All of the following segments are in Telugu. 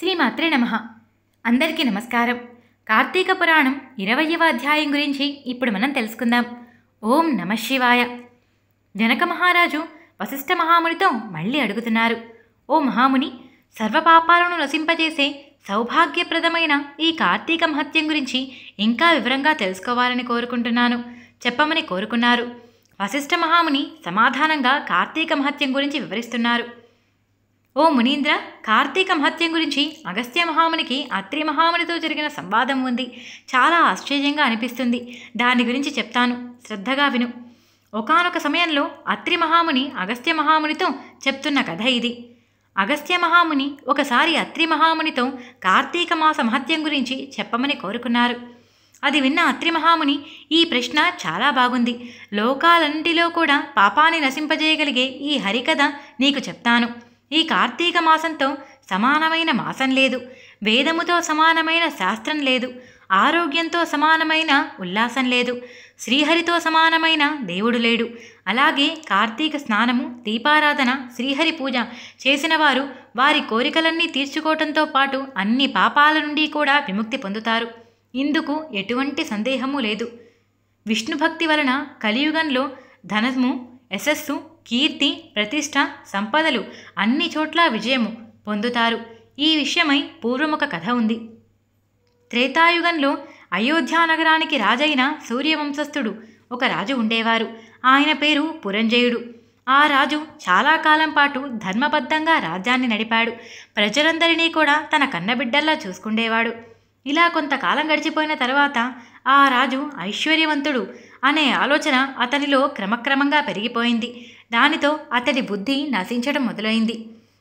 శ్రీమాత్రే నమః. అందరికీ నమస్కారం. కార్తీక పురాణం 20వ అధ్యాయం గురించి ఇప్పుడు మనం తెలుసుకుందాం. ఓం నమః శివాయ. జనక మహారాజు వశిష్ఠ మహామునితో మళ్ళీ అడుగుతున్నారు. ఓ మహాముని, సర్వపాపాలను నశింపజేసే సౌభాగ్యప్రదమైన ఈ కార్తీక మహత్యం గురించి ఇంకా వివరంగా తెలుసుకోవాలని కోరుకుంటున్నాను, చెప్పమని కోరుకున్నారు. వశిష్ఠ మహాముని సమాధానంగా కార్తీక మహత్యం గురించి వివరిస్తున్నారు. ఓ మునీంద్ర, కార్తీక మహత్యం గురించి అగస్త్య మహామునికి అత్రి మహామునితో జరిగిన సంవాదం ఉంది. చాలా ఆశ్చర్యంగా అనిపిస్తుంది. దాని గురించి చెప్తాను, శ్రద్ధగా విను. ఒకానొక సమయంలో అత్రి మహాముని అగస్త్య మహామునితో చెప్తున్న కథ ఇది. అగస్త్య మహాముని ఒకసారి అత్రి మహామునితో కార్తీక మాస మహత్యం గురించి చెప్పమని కోరుకున్నారు. అది విన్న అత్రి మహాముని, ఈ ప్రశ్న చాలా బాగుంది. లోకాలన్నింటిలో కూడా పాపాన్ని నశింపజేయగలిగే ఈ హరికథ నీకు చెప్తాను. ఈ కార్తీక మాసంతో సమానమైన మాసం లేదు, వేదముతో సమానమైన శాస్త్రం లేదు, ఆరోగ్యంతో సమానమైన ఉల్లాసం లేదు, శ్రీహరితో సమానమైన దేవుడు లేడు. అలాగే కార్తీక స్నానము, దీపారాధన, శ్రీహరి పూజ చేసిన వారు వారి కోరికలన్నీ తీర్చుకోవటంతో పాటు అన్ని పాపాల నుండి కూడా విముక్తి పొందుతారు. ఇందుకు ఎటువంటి సందేహము లేదు. విష్ణుభక్తి వలన కలియుగంలో ధనము, యశస్సు, కీర్తి, ప్రతిష్ట, సంపదలు అన్ని చోట్ల విజయము పొందుతారు. ఈ విషయమై పూర్వముఖ కథ ఉంది. త్రేతాయుగంలో అయోధ్యా నగరానికి రాజైన సూర్యవంశస్థుడు ఒక రాజు ఉండేవారు. ఆయన పేరు పురంజయుడు. ఆ రాజు చాలా కాలం పాటు ధర్మబద్ధంగా రాజ్యాన్ని నడిపాడు. ప్రజలందరినీ కూడా తన కన్నబిడ్డల్లా చూసుకుండేవాడు. ఇలా కొంతకాలం గడిచిపోయిన తర్వాత ఆ రాజు ఐశ్వర్యవంతుడు అనే ఆలోచన అతనిలో క్రమక్రమంగా పెరిగిపోయింది. దానితో అతడి బుద్ధి నశించడం మొదలైంది.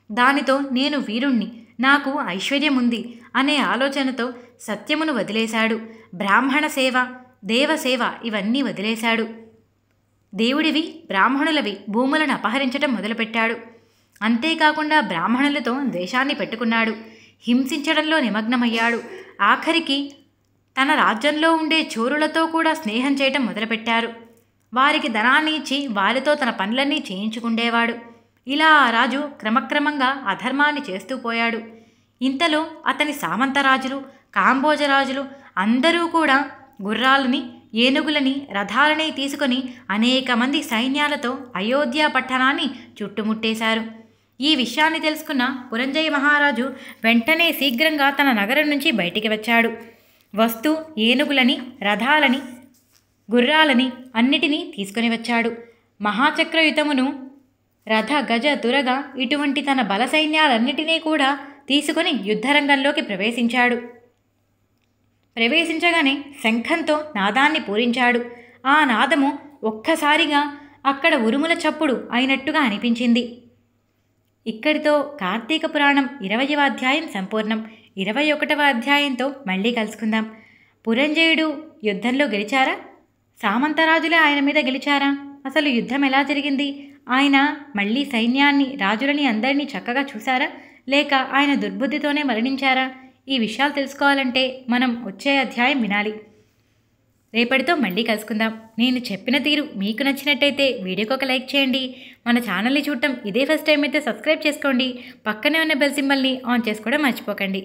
దానితో నేను వీరుణ్ణి, నాకు ఐశ్వర్యం ఉంది అనే ఆలోచనతో సత్యమును వదిలేశాడు. బ్రాహ్మణ సేవ, దేవసేవ ఇవన్నీ వదిలేశాడు. దేవుడివి, బ్రాహ్మణులవి భూములను అపహరించడం మొదలుపెట్టాడు. అంతేకాకుండా బ్రాహ్మణులతో ద్వేషాన్ని పెట్టుకున్నాడు. హింసించడంలో నిమగ్నమయ్యాడు. ఆఖరికి తన రాజ్యంలో ఉండే చోరులతో కూడా స్నేహం చేయటం మొదలుపెట్టారు. వారికి ధనాన్ని ఇచ్చి వారితో తన పనులన్నీ చేయించుకుండేవాడు. ఇలా ఆ రాజు క్రమక్రమంగా అధర్మాన్ని చేస్తూ పోయాడు. ఇంతలో అతని సామంతరాజులు, కాంబోజరాజులు అందరూ కూడా గుర్రాలని, ఏనుగులని, రథాలని తీసుకొని అనేక మంది సైన్యాలతో అయోధ్య పట్టణాన్ని చుట్టుముట్టేశారు. ఈ విషయాన్ని తెలుసుకున్న పురంజయ మహారాజు వెంటనే శీఘ్రంగా తన నగరం నుంచి బయటికి వచ్చాడు. వస్తూ ఏనుగులని, రథాలని, గుర్రాలని అన్నిటినీ తీసుకొని వచ్చాడు. మహాచక్రయుతమును, రథ, గజ, దురగ ఇటువంటి తన బల సైన్యాలన్నిటినీ కూడా తీసుకొని యుద్ధరంగంలోకి ప్రవేశించాడు. ప్రవేశించగానే శంఖంతో నాదాన్ని పూరించాడు. ఆ నాదము ఒక్కసారిగా అక్కడ ఉరుముల చప్పుడు అయినట్టుగా అనిపించింది. ఇక్కడితో కార్తీక పురాణం 20వ అధ్యాయం సంపూర్ణం. 21వ అధ్యాయంతో మళ్ళీ కలుసుకుందాం. పురంజయుడు యుద్ధంలో గెలిచారా? సామంతరాజులే ఆయన మీద గెలిచారా? అసలు యుద్ధం ఎలా జరిగింది? ఆయన మళ్ళీ సైన్యాన్ని, రాజులని అందరినీ చక్కగా చూశారా, లేక ఆయన దుర్బుద్ధితోనే మరణించారా? ఈ విషయాలు తెలుసుకోవాలంటే మనం వచ్చే అధ్యాయం వినాలి. రేపటితో మళ్ళీ కలుసుకుందాం. నేను చెప్పిన తీరు మీకు నచ్చినట్టయితే వీడియోకి ఒక లైక్ చేయండి. మన ఛానల్ని చూడటం ఇదే ఫస్ట్ టైం అయితే సబ్స్క్రైబ్ చేసుకోండి. పక్కనే ఉన్న బెల్ సింబల్ని ఆన్ చేసుకోవడం మర్చిపోకండి.